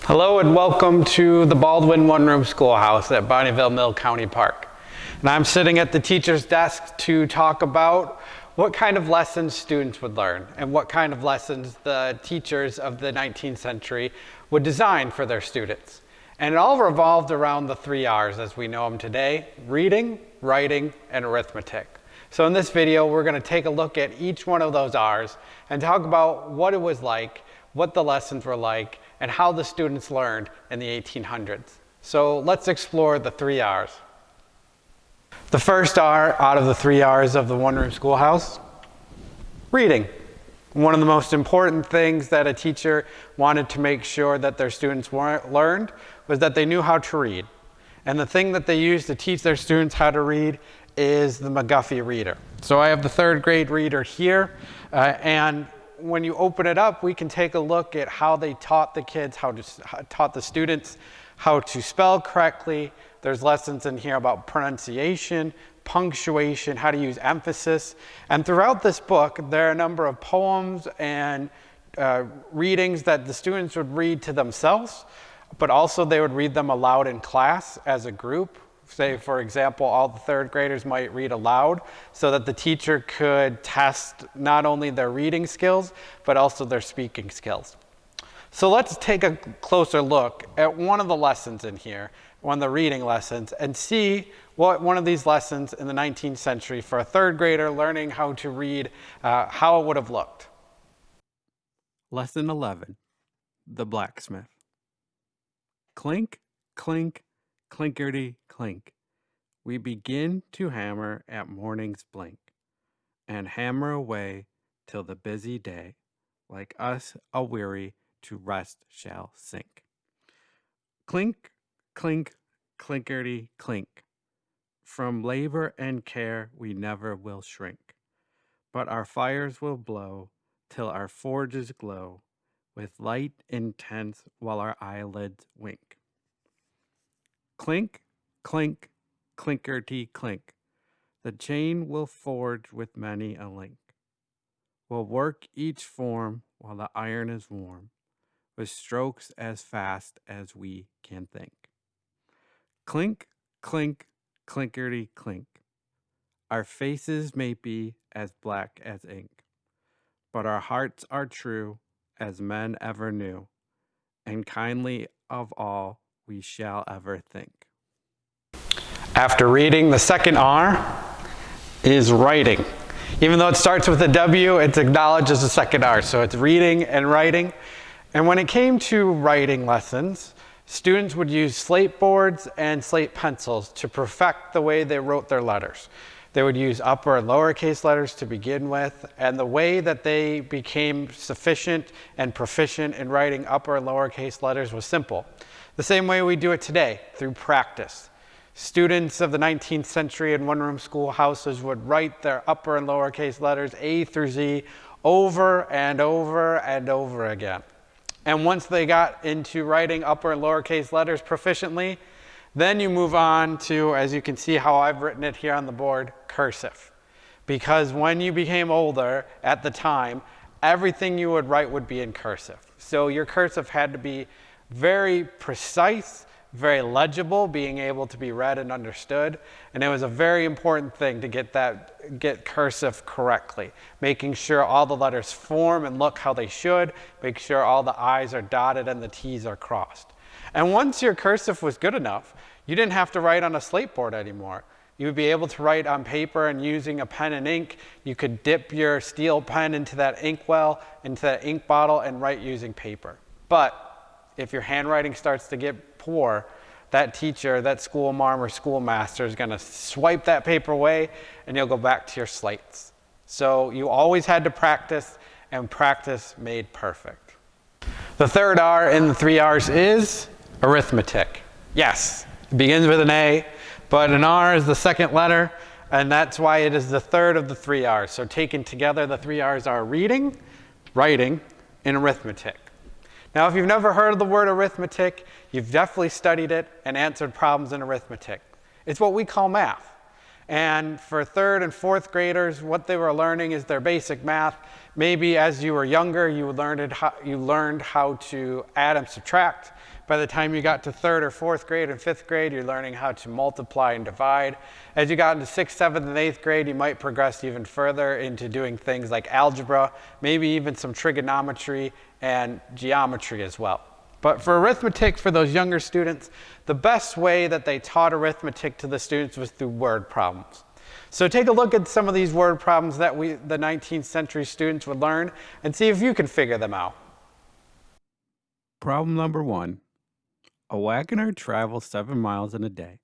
Hello and welcome to the Baldwin One Room Schoolhouse at Bonneville Mill County Park. And I'm sitting at the teacher's desk to talk about what kind of lessons students would learn and what kind of lessons the teachers of the 19th century would design for their students. And it all revolved around the 3 R's as we know them today: reading, writing, and arithmetic. So in this video, we're going to take a look at each one of those R's and talk about what it was like, what the lessons were like, and how the students learned in the 1800s. So let's explore the 3 R's. The first R out of the 3 R's of the One Room Schoolhouse: reading. One of the most important things that a teacher wanted to make sure that their students learned was that they knew how to read. And the thing that they used to teach their students how to read is the McGuffey reader. So I have the third grade reader here, and when you open it up, we can take a look at how they taught the students how to spell correctly. There's lessons in here about pronunciation, punctuation, how to use emphasis. And throughout this book, there are a number of poems and readings that the students would read to themselves, but also they would read them aloud in class as a group. Say, for example, all the third graders might read aloud so that the teacher could test not only their reading skills, but also their speaking skills. So let's take a closer look at one of the lessons in here, one of the reading lessons, and see what one of these lessons in the 19th century for a third grader learning how to read, how it would have looked. Lesson 11, The Blacksmith. Clink, clink, clinkerty clink. We begin to hammer at morning's blink, and hammer away till the busy day, like us aweary, to rest shall sink. Clink, clink, clinkerty clink. From labor and care we never will shrink, but our fires will blow till our forges glow with light intense while our eyelids wink. Clink, clink, clinkerty clink. The chain will forge with many a link. We'll work each form while the iron is warm, with strokes as fast as we can think. Clink, clink, clinkerty clink. Our faces may be as black as ink, but our hearts are true as men ever knew, and kindly of all we shall ever think. After reading, the second R is writing. Even though it starts with a W, it's acknowledged as the second R, so it's reading and writing. And when it came to writing lessons, students would use slate boards and slate pencils to perfect the way they wrote their letters. They would use upper and lowercase letters to begin with, and the way that they became sufficient and proficient in writing upper and lowercase letters was simple. The same way we do it today, through practice. Students of the 19th century in one-room schoolhouses would write their upper and lowercase letters A through Z over and over and over again. And once they got into writing upper and lowercase letters proficiently, then you move on to, as you can see how I've written it here on the board, cursive. Because when you became older, at the time, everything you would write would be in cursive. So your cursive had to be very precise, very legible, being able to be read and understood. And it was a very important thing to get cursive correctly, making sure all the letters form and look how they should, make sure all the I's are dotted and the T's are crossed. And once your cursive was good enough, you didn't have to write on a slate board anymore. You would be able to write on paper, and using a pen and ink, you could dip your steel pen into that ink well, into that ink bottle, and write using paper. But if your handwriting starts to get poor, that teacher, that school mom or schoolmaster is going to swipe that paper away, and you'll go back to your slates. So you always had to practice, and practice made perfect. The third R in the 3 R's is arithmetic. Yes, it begins with an A, but an R is the second letter, and that's why it is the third of the 3 R's. So taken together, the 3 R's are reading, writing, and arithmetic. Now, if you've never heard of the word arithmetic, you've definitely studied it and answered problems in arithmetic. It's what we call math. And for third and fourth graders, what they were learning is their basic math. Maybe as you were younger, you learned how to add and subtract. By the time you got to 3rd or 4th grade and 5th grade, you're learning how to multiply and divide. As you got into 6th, 7th, and 8th grade, you might progress even further into doing things like algebra, maybe even some trigonometry and geometry as well. But for arithmetic, for those younger students, the best way that they taught arithmetic to the students was through word problems. So take a look at some of these word problems that the 19th century students would learn and see if you can figure them out. Problem number 1. A wagoner travels 7 miles in a day.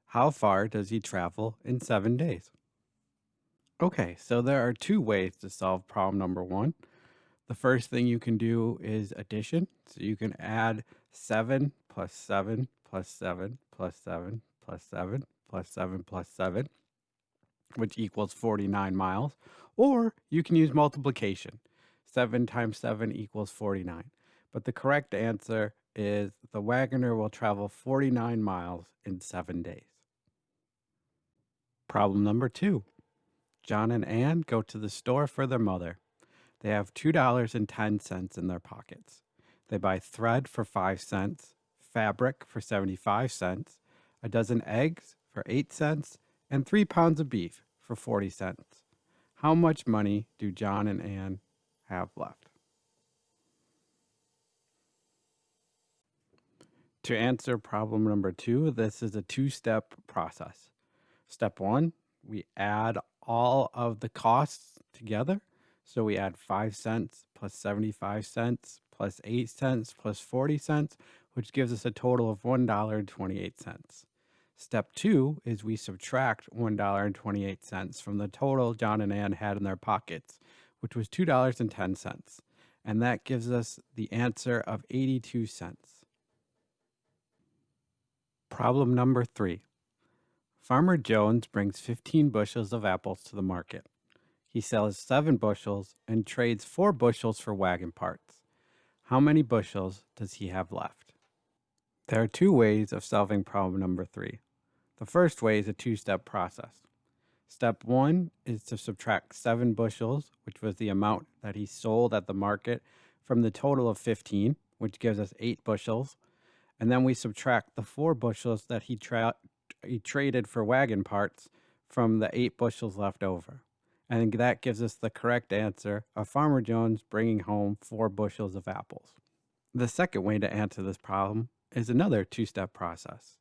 How far does he travel in 7 days? Okay, so there are 2 ways to solve problem number 1. The first thing you can do is addition. So you can add 7 plus 7 plus 7 plus 7 plus 7 plus 7 plus 7, which equals 49 miles. Or you can use multiplication. 7 times 7 equals 49. But the correct answer is the wagoner will travel 49 miles in 7 days. Problem number 2. John and Ann go to the store for their mother. They have $2.10 in their pockets. They buy thread for 5 cents, fabric for 75 cents, a dozen eggs for 8 cents, and 3 pounds of beef for 40 cents. How much money do John and Ann have left? To answer problem number 2, this is a 2-step process. Step 1, we add all of the costs together. So we add 5 cents plus 75 cents plus 8 cents plus 40 cents, which gives us a total of $1.28. Step 2 is we subtract $1.28 from the total John and Ann had in their pockets, which was $2.10. And that gives us the answer of 82 cents. Problem number 3. Farmer Jones brings 15 bushels of apples to the market. He sells 7 bushels and trades 4 bushels for wagon parts. How many bushels does he have left? There are 2 ways of solving problem number 3. The first way is a 2-step process. Step 1 is to subtract 7 bushels, which was the amount that he sold at the market, from the total of 15, which gives us 8 bushels. And then we subtract the 4 bushels that he traded for wagon parts from the 8 bushels left over. And that gives us the correct answer of Farmer Jones bringing home 4 bushels of apples. The second way to answer this problem is another 2-step process.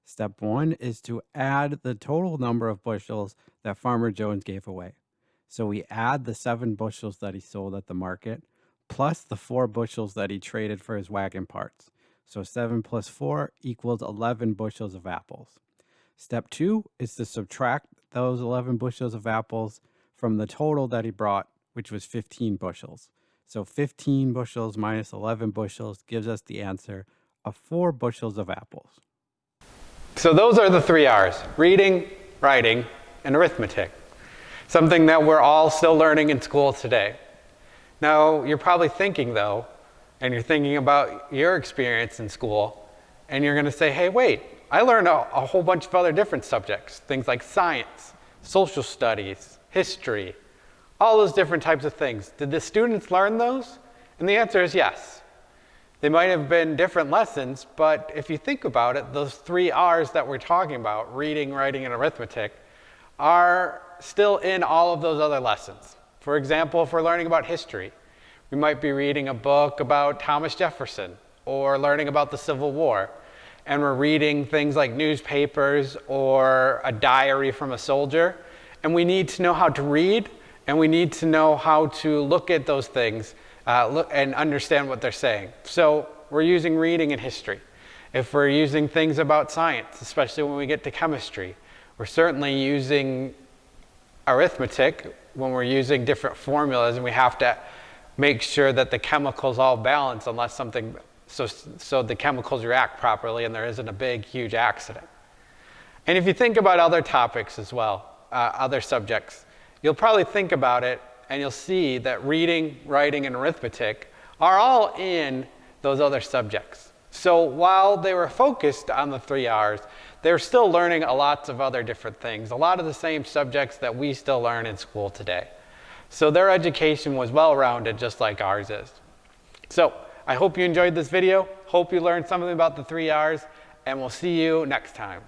Step 1 is to add the total number of bushels that Farmer Jones gave away. So we add the 7 bushels that he sold at the market, plus the 4 bushels that he traded for his wagon parts. So 7 plus 4 equals 11 bushels of apples. Step 2 is to subtract those 11 bushels of apples from the total that he brought, which was 15 bushels. So 15 bushels minus 11 bushels gives us the answer of 4 bushels of apples. So those are the 3 R's: reading, writing, and arithmetic. Something that we're all still learning in school today. Now, you're probably thinking, though, and you're thinking about your experience in school, and you're going to say, hey, wait, I learned a whole bunch of other different subjects, things like science, social studies, history, all those different types of things. Did the students learn those? And the answer is yes. They might have been different lessons, but if you think about it, those 3 R's that we're talking about, reading, writing, and arithmetic, are still in all of those other lessons. For example, if we're learning about history, we might be reading a book about Thomas Jefferson or learning about the Civil War, and we're reading things like newspapers or a diary from a soldier, and we need to know how to read, and we need to know how to look at those things and understand what they're saying. So we're using reading in history. If we're using things about science, especially when we get to chemistry, we're certainly using arithmetic when we're using different formulas, and we have to make sure that the chemicals all balance unless something, so the chemicals react properly and there isn't a big, huge accident. And if you think about other topics as well, other subjects, you'll probably think about it and you'll see that reading, writing, and arithmetic are all in those other subjects. So while they were focused on the 3 R's, they're still learning a lot of other different things, a lot of the same subjects that we still learn in school today. So their education was well-rounded, just like ours is. So I hope you enjoyed this video. Hope you learned something about the 3 R's, and we'll see you next time.